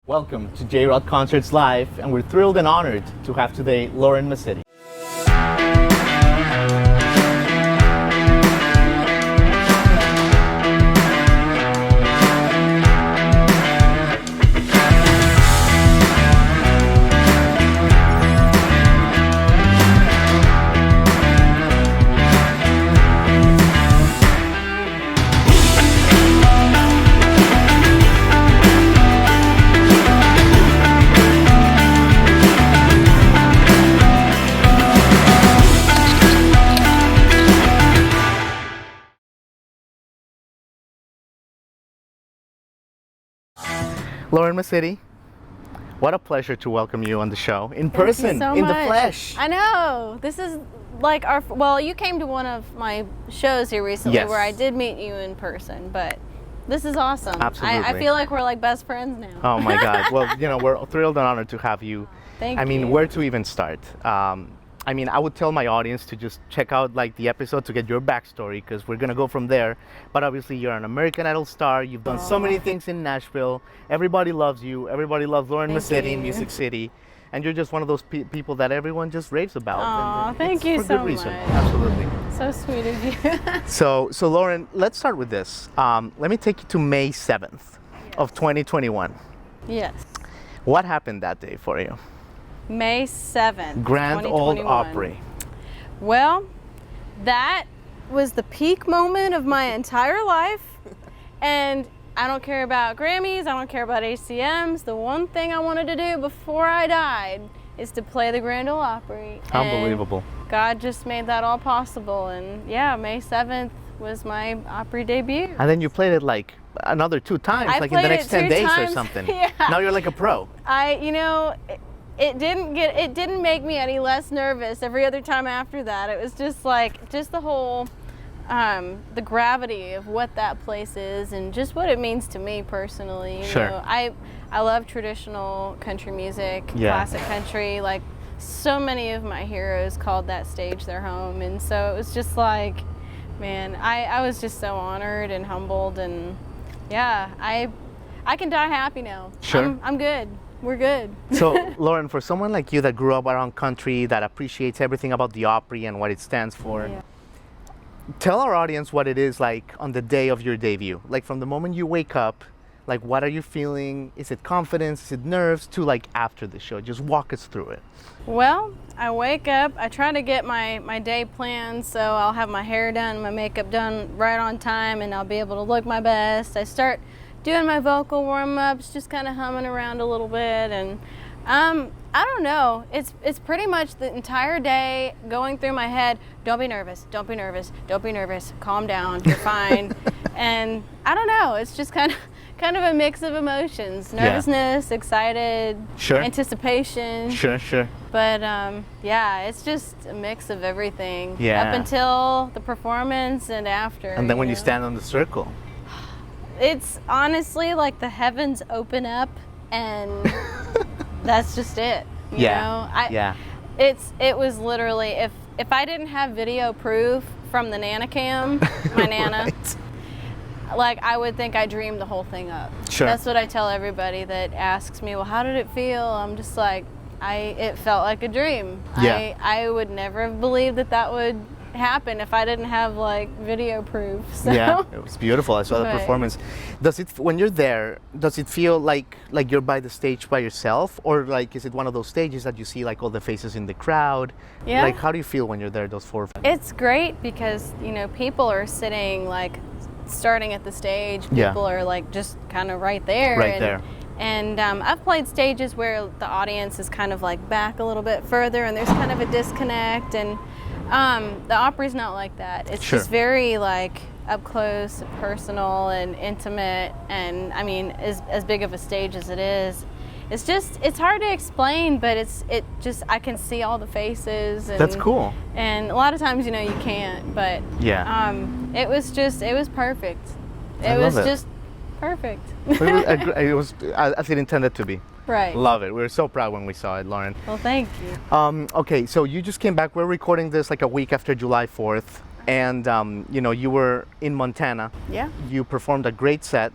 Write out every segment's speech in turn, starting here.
Welcome to Jrodconcerts Live, and we're thrilled and honored to have today Laren Mascitti. Laren Mascitti, what a pleasure to welcome you on the show in person, so in much. the flesh. I know. This is like well, you came to one of my shows here recently Yes. where I did meet you in person, but this is awesome. Absolutely. I feel like we're like best friends now. Oh my God. Well, we're thrilled and honored to have you. Thank I mean, you. where to even start? I would tell my audience to just check out like the episode to get your backstory, because we're gonna go from there. But obviously, you're an American Idol star. You've done so many things in Nashville. Everybody loves you. Everybody loves Laren Mascitti in you. Music City, and you're just one of those people that everyone just raves about. Aw, and thank it's you for so good reason. much. Absolutely. So sweet of you. So Laren, let's start with this. Let me take you to May 7th of 2021. Yes. What happened that day for you? May 7th. Grand Ole 2021. Opry. Well, that was the peak moment of my entire life. And I don't care about Grammys, I don't care about ACMs. The one thing I wanted to do before I died is to play the Grand Ole Opry. Unbelievable. And God just made that all possible. And yeah, May 7th was my Opry debut. And then you played it like another 2 times, I like in the played next it 10 2 days or times. something. Yeah. Now you're like a pro. It didn't make me any less nervous every other time after that. It was just the whole the gravity of what that place is and just what it means to me personally. You Sure. know, I love traditional country music, Yeah. classic country. Like so many of my heroes called that stage their home, and so it was just like, man, I was just so honored and humbled, and yeah, I can die happy now. Sure. I'm good. We're good. So, Laren, for someone like you that grew up around country, that appreciates everything about the Opry and what it stands for, Yeah. tell our audience what it is like on the day of your debut. Like from the moment you wake up, like what are you feeling? Is it confidence? Is it nerves? To like after the show, just walk us through it. Well, I wake up, I try to get my day planned, so I'll have my hair done, my makeup done right on time, and I'll be able to look my best. I start doing my vocal warm-ups, just kind of humming around a little bit, and I don't know, it's pretty much the entire day going through my head, don't be nervous, don't be nervous, don't be nervous, calm down, you're fine. And I don't know, it's just kind of a mix of emotions, nervousness, excited, Sure. anticipation. Sure. But yeah, it's just a mix of everything. Yeah. Up until the performance and after. And then when you know? stand on the circle. It's honestly like the heavens open up and that's just it. You know? Yeah. It was literally, if I didn't have video proof from the Nana cam, my Nana, Right. like I would think I dreamed the whole thing up. Sure. That's what I tell everybody that asks me, well, how did it feel? I'm just like, it felt like a dream. Yeah. I would never have believed that would happen if I didn't have like video proof. So. Yeah, it was beautiful. I saw the But- performance. When you're there, does it feel like you're by the stage by yourself, or like is it one of those stages that you see like all the faces in the crowd? Yeah. Like how do you feel when you're there those 4 or 5? It's great because, people are sitting like starting at the stage. Yeah. People are like just kind of right there. Right there. And I've played stages where the audience is kind of like back a little bit further and there's kind of a disconnect, and the Opry's not like that. It's Sure. just very like up close, personal, and intimate, and I mean as big of a stage as it is. It's hard to explain, but I can see all the faces. And, That's cool. And a lot of times, you can't, but Yeah. it was perfect. I It was love it. just perfect. It was as it intended to be. Right. Love it. We were so proud when we saw it, Laren. Well, thank you. Okay, so you just came back. We're recording this like a week after July 4th, and you were in Montana. Yeah. You performed a great set.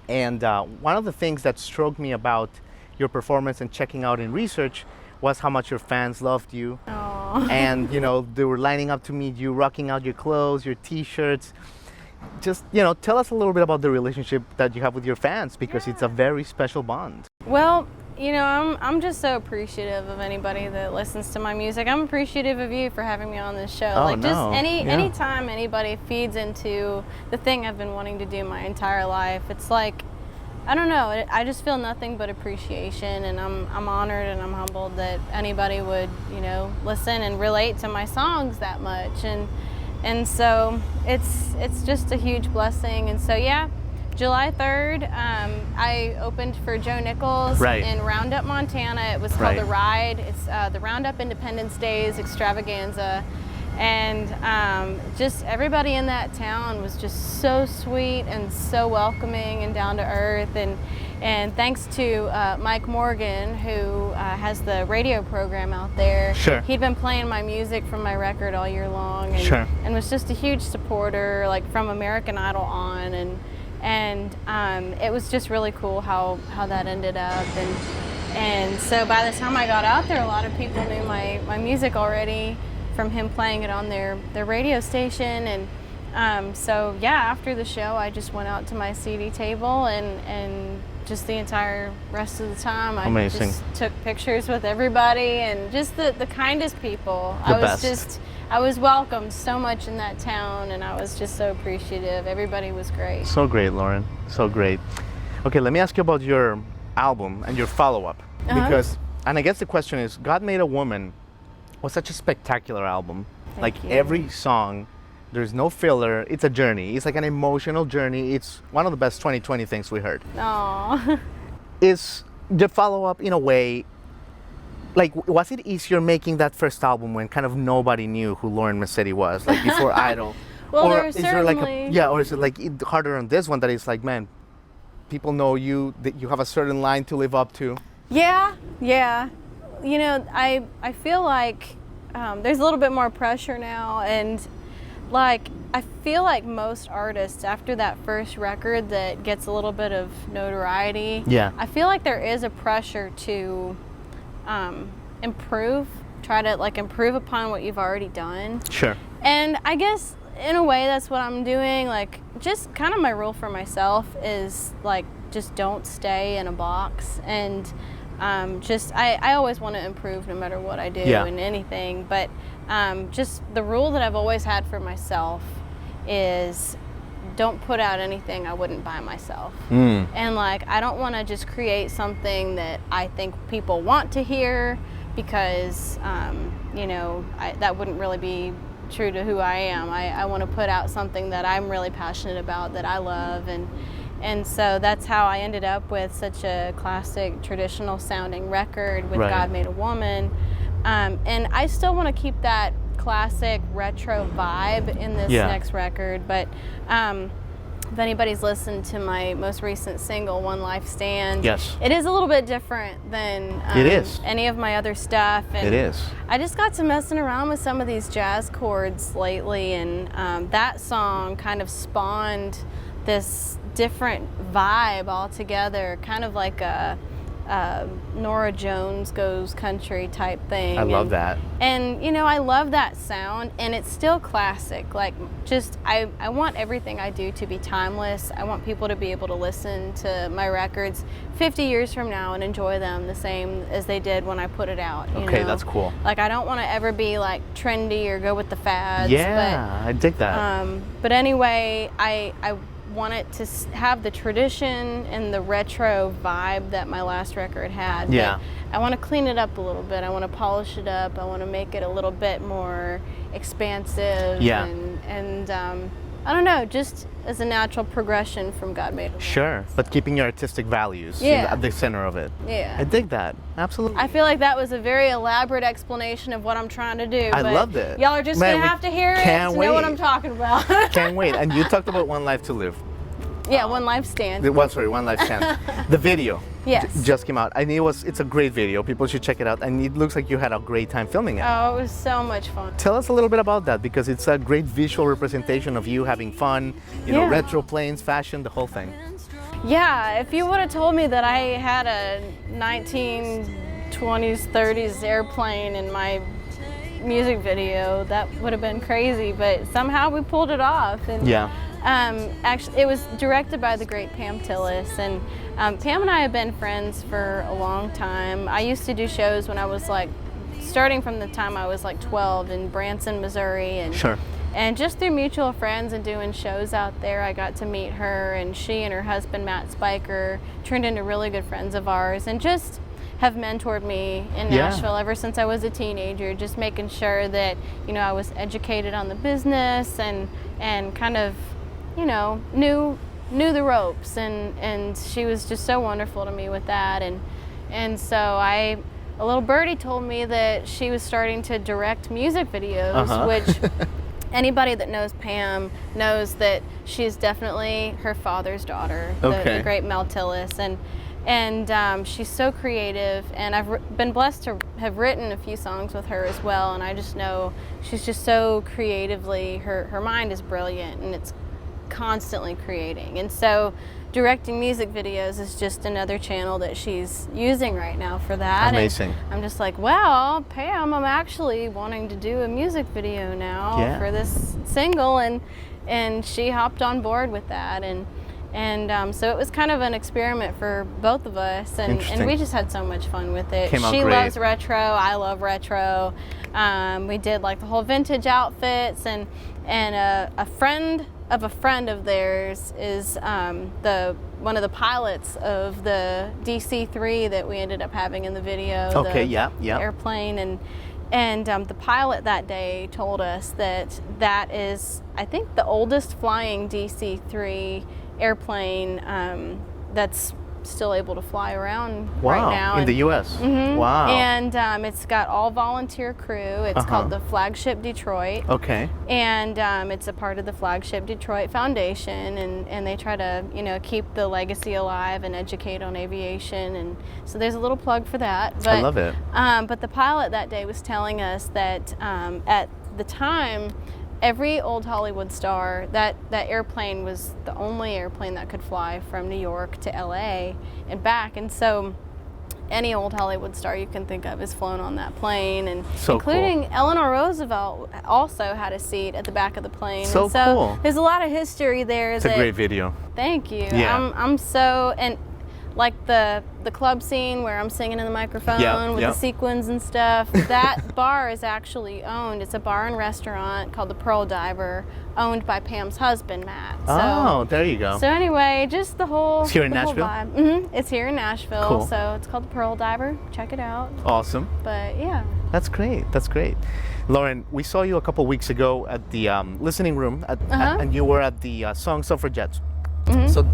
And one of the things that struck me about your performance and checking out in research was how much your fans loved you. Aww. And, you know, they were lining up to meet you, rocking out your clothes, your t-shirts. Just, you know, tell us a little bit about the relationship that you have with your fans, because it's a very special bond. Well, you know, I'm just so appreciative of anybody that listens to my music. I'm appreciative of you for having me on this show. Oh, like, just no. anytime anybody feeds into the thing I've been wanting to do my entire life, it's like, I don't know, I just feel nothing but appreciation, and I'm honored and I'm humbled that anybody would, you know, listen and relate to my songs that much. And so it's just a huge blessing. And so, yeah, July 3rd, I opened for Joe Nichols in Roundup, Montana. It was called The Ride. It's the Roundup Independence Days extravaganza. And just everybody in that town was just so sweet and so welcoming and down to earth. And thanks to Mike Morgan, who has the radio program out there. Sure. He'd been playing my music from my record all year long, and, Sure. and was just a huge supporter, like from American Idol on. And it was just really cool how that ended up. And so by the time I got out there, a lot of people knew my music already from him playing it on their radio station. And so yeah, after the show, I just went out to my CD table and just the entire rest of the time I just took pictures with everybody, and just the kindest people. I was welcomed so much in that town, and I was just so appreciative. Everybody was great. So great, Lauren. So great. Okay, let me ask you about your album and your follow-up. Because, and I guess the question is, God Made a Woman was such a spectacular album. Thank you. Every song, there's no filler. It's a journey. It's like an emotional journey. It's one of the best 2020 things we heard. Aww. Is the follow-up, in a way, like, was it easier making that first album when kind of nobody knew who Laren Mascitti was, like before Idol? Well, or there's certainly... or is it like harder on this one that it's like, man, people know you, that you have a certain line to live up to? Yeah. You know, I feel like there's a little bit more pressure now, and like I feel like most artists, after that first record that gets a little bit of notoriety, I feel like there is a pressure to try to like improve upon what you've already done. Sure. And I guess in a way that's what I'm doing. Like, just kind of my rule for myself is like, just don't stay in a box. And I always want to improve no matter what I do in anything. But just the rule that I've always had for myself is don't put out anything I wouldn't buy myself. And like, I don't want to just create something that I think people want to hear, because you know, that wouldn't really be true to who I am. I want to put out something that I'm really passionate about, that I love, and so that's how I ended up with such a classic, traditional sounding record with God Made a Woman. And I still want to keep that classic retro vibe in this next record, but if anybody's listened to my most recent single, One Life Stand, it is a little bit different than any of my other stuff. And it is. I just got to messing around with some of these jazz chords lately, and that song kind of spawned this different vibe altogether, kind of like a Nora Jones Goes Country type thing. I love that. And you know, I love that sound, and it's still classic. Like, just I want everything I do to be timeless. I want people to be able to listen to my records 50 years from now and enjoy them the same as they did when I put it out. You know? That's cool. Like, I don't want to ever be like trendy or go with the fads. I dig that. But anyway, I want it to have the tradition and the retro vibe that my last record had. But I want to clean it up a little bit. I want to polish it up. I want to make it a little bit more expansive. And I don't know, just as a natural progression from God Made a Woman. Sure, but keeping your artistic values at the center of it. I dig that. Absolutely. I feel like that was a very elaborate explanation of what I'm trying to do. I loved it. Y'all are just going to have to hear it to know what I'm talking about. Can't wait. And you talked about One Life to Live. One Life Stand. One Life Stand. The video just came out. And it's a great video. People should check it out. And it looks like you had a great time filming it. Oh, it was so much fun. Tell us a little bit about that, because it's a great visual representation of you having fun, you know, retro planes, fashion, the whole thing. Yeah, if you would have told me that I had a 1920s, 30s airplane in my music video, that would have been crazy, but somehow we pulled it off. And Yeah. actually, it was directed by the great Pam Tillis, and Pam and I have been friends for a long time. I used to do shows when I was like, starting from the time I was like 12 in Branson, Missouri, and Sure. And just through mutual friends and doing shows out there, I got to meet her, and she and her husband, Matt Spiker, turned into really good friends of ours and just have mentored me in Nashville ever since I was a teenager, just making sure that, I was educated on the business and kind of, knew the ropes, and she was just so wonderful to me with that. And so a little birdie told me that she was starting to direct music videos, which anybody that knows Pam knows that she's definitely her father's daughter, the great Mel Tillis, and she's so creative, and I've been blessed to have written a few songs with her as well, and I just know she's just so creatively, her mind is brilliant, and it's constantly creating, and so directing music videos is just another channel that she's using right now for that. Amazing. And I'm just like, well, Pam, I'm actually wanting to do a music video now for this single, and she hopped on board with that, and so it was kind of an experiment for both of us, and we just had so much fun with it. She loves retro, I love retro. We did like the whole vintage outfits, and a friend of theirs is one of the pilots of the DC-3 that we ended up having in the video. The airplane, and the pilot that day told us that is, I think, the oldest flying DC-3 airplane that's still able to fly around right now in the U.S. Wow. And it's got all volunteer crew. It's called the Flagship Detroit. And it's a part of the Flagship Detroit Foundation, and they try to keep the legacy alive and educate on aviation, and so there's a little plug for that. But, I love it. But the pilot that day was telling us that at the time, every old Hollywood star, that airplane was the only airplane that could fly from New York to LA and back. And so any old Hollywood star you can think of has flown on that plane, and including Eleanor Roosevelt also had a seat at the back of the plane. So cool. There's a lot of history there. It's a great video. Thank you. Yeah. I'm so, and like the club scene where I'm singing in the microphone with the sequins and stuff, that bar is actually owned. It's a bar and restaurant called the Pearl Diver, owned by Pam's husband, Matt. So, there you go. So anyway, just the whole It's here in Nashville? It's here in Nashville. Cool. So it's called the Pearl Diver. Check it out. Awesome. But yeah. That's great. That's great. Laren, we saw you a couple weeks ago at the listening room, and you were at the Song Suffragettes. So,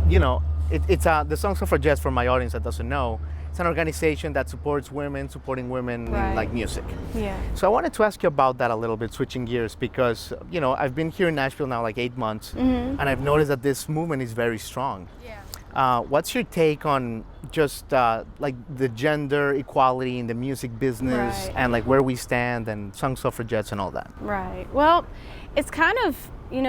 it's the Song Suffragettes, for my audience that doesn't know, it's an organization that supports women, supporting women in like music. Yeah. So I wanted to ask you about that a little bit, switching gears, because I've been here in Nashville now like 8 months, and I've noticed that this movement is very strong. Yeah. What's your take on just like the gender equality in the music business, and like where we stand, and Song Suffragettes and all that? Right. Well, it's kind of, one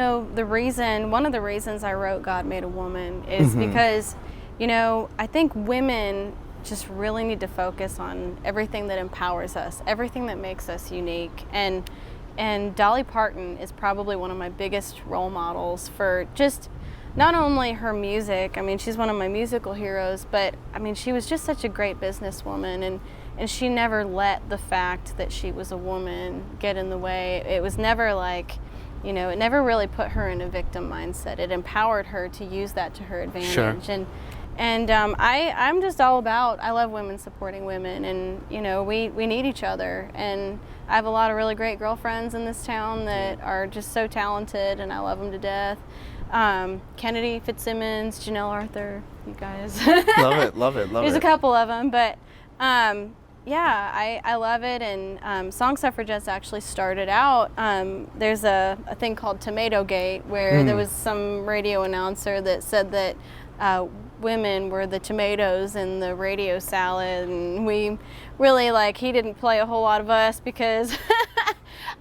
of the reasons I wrote God Made a Woman is because, I think women just really need to focus on everything that empowers us, everything that makes us unique. And Dolly Parton is probably one of my biggest role models for just not only her music. I mean, she's one of my musical heroes, but I mean, she was just such a great businesswoman, and she never let the fact that she was a woman get in the way. It was never like, it never really put her in a victim mindset. It empowered her to use that to her advantage. Sure. And I'm just all about, I love women supporting women, and we need each other, and I have a lot of really great girlfriends in this town that are just so talented, and I love them to death. Kennedy Fitzsimmons, Janelle Arthur, you guys. Love it. There's a couple of them, but I love it. And Song Suffragettes actually started out, there's a thing called Tomato Gate, where there was some radio announcer that said that women were the tomatoes in the radio salad, and we really, he didn't play a whole lot of us because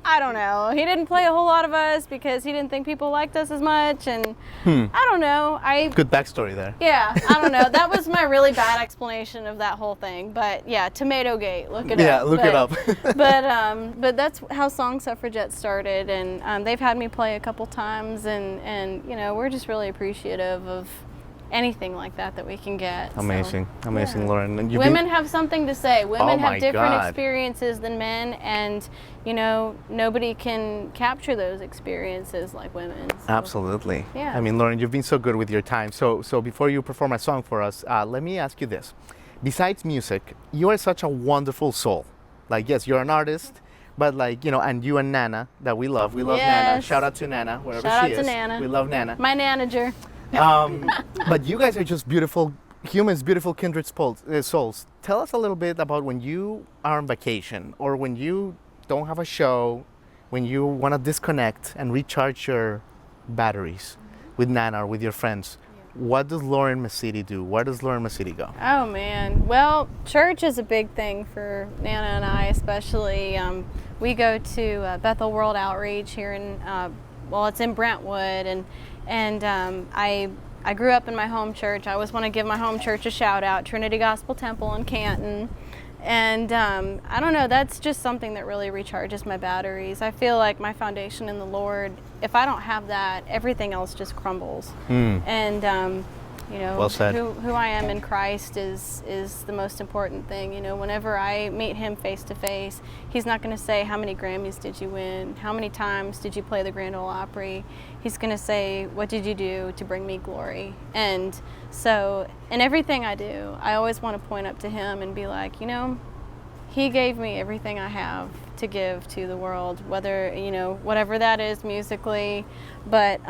I don't know. He didn't play a whole lot of us because he didn't think people liked us as much, and I don't know. Good backstory there. Yeah, I don't know. That was my really bad explanation of that whole thing. But yeah, Tomato Gate. Look it up. Yeah, look it up. but that's how Song Suffragette started, and they've had me play a couple times, and you know, we're just really appreciative of anything like that we can get. Amazing, so, amazing, yeah. Lauren. And Women have something to say. Women my have different God. experiences than men, and you know, nobody can capture those experiences like women. So. Absolutely. Yeah. I mean, Lauren, you've been so good with your time. So before you perform a song for us, let me ask you this. Besides music, you are such a wonderful soul. Like, yes, you're an artist, but like, you know, and you and Nana, that we love. We love Nana. Yes. Shout out to Nana, wherever Shout she out is. to Nana. We love Nana. My manager. But you guys are just beautiful humans, beautiful kindred souls. Tell us a little bit about when you are on vacation or when you don't have a show, when you want to disconnect and recharge your batteries with Nana or with your friends. What does Laren Mascitti do? Where does Laren Mascitti go? Oh man, well, church is a big thing for Nana and I, especially. We go to Bethel World Outreach here in, well, it's in Brentwood, and I grew up in my home church. I always want to give my home church a shout out, Trinity Gospel Temple in Canton. And I don't know, that's just something that really recharges my batteries. I feel like my foundation in the Lord, if I don't have that, everything else just crumbles. And you know, Well said. who I am in Christ is the most important thing. You know, whenever I meet him face to face, he's not going to say, how many Grammys did you win? How many times did you play the Grand Ole Opry? He's going to say, what did you do to bring me glory? And so in everything I do, I always want to point up to him and be like, you know, he gave me everything I have to give to the world, whether, you know, whatever that is musically, but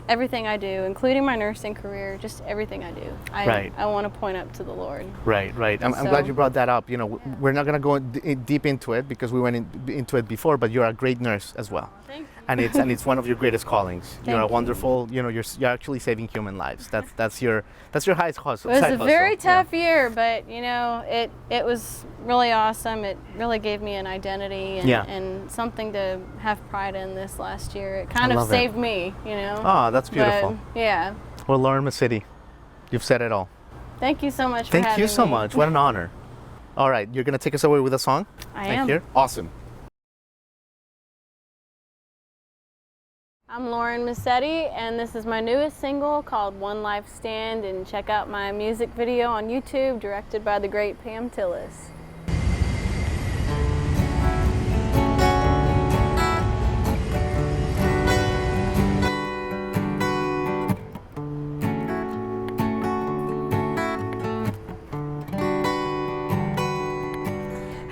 everything I do, including my nursing career, just everything I do, I want to point up to the Lord. Right. I'm glad you brought that up. You know, we're not going to go deep into it because we went into it before, but you're a great nurse as well. Thank you. And it's one of your greatest callings. You're a wonderful, you know, you're actually saving human lives. That's your highest hustle. It was a very tough year, but you know, it was really awesome. It really gave me an identity and something to have pride in this last year. It kind of saved me, you know. Oh, that's beautiful. But, yeah. Well, Laren Mascitti, you've said it all. Thank you so much for having me. Thank you so much. What an honor. All right, you're gonna take us away with a song? I am. Here? Awesome. I'm Laren Mascitti, and this is my newest single called One Life Stand, and check out my music video on YouTube, directed by the great Pam Tillis.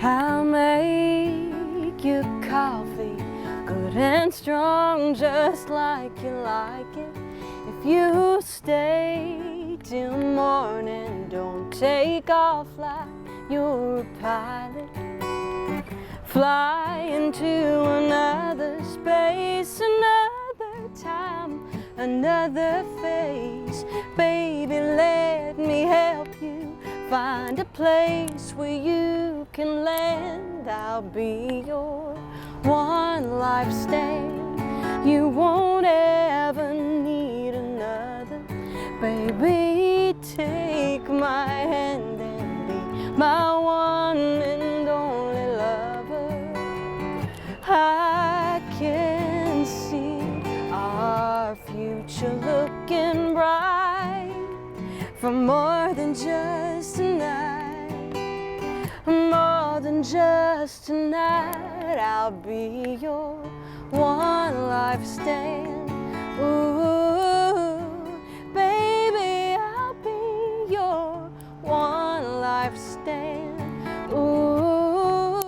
I'll make you coffee, good and strong, just like you like it. If you stay till morning, don't take off like you're a pilot. Fly into another space, another time, another face. Baby, let me help you find a place where you can land. I'll be your one life stand. You won't ever need another. Baby, take my hand and be my one and only lover. I can see our future looking bright from more than just tonight, more than just tonight. I'll be your one life stand. Ooh, baby, I'll be your one life stand. Ooh,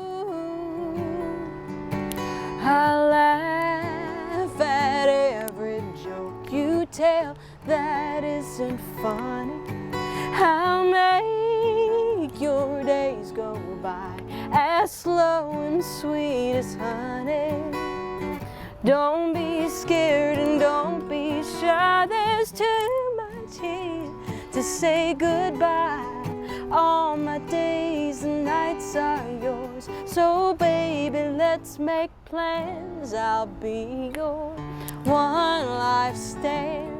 I laugh at every joke you tell that isn't funny. I'll make your days go by as slow and sweet as honey. Don't be scared and don't be shy. There's too much here to say goodbye. All my days and nights are yours. So baby, let's make plans. I'll be your one life stand.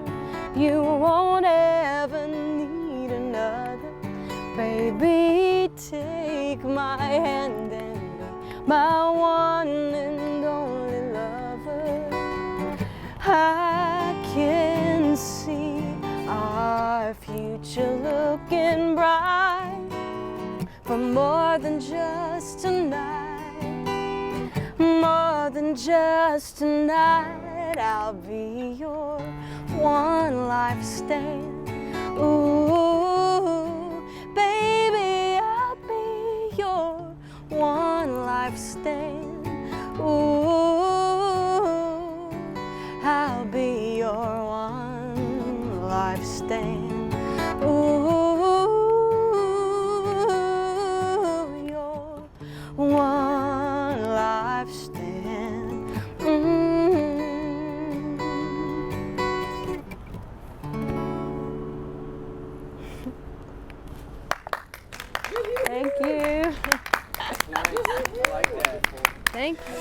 You won't ever need another. Baby, take my hand and be my one and only lover. I can see our future looking bright for more than just tonight. More than just tonight. I'll be your one life stand. Ooh, baby, I'll be your one life stand. Ooh, I'll be your one life stand. Ooh, your one life stand. Thank you. Nice. I like that. Thank you.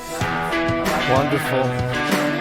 Wonderful.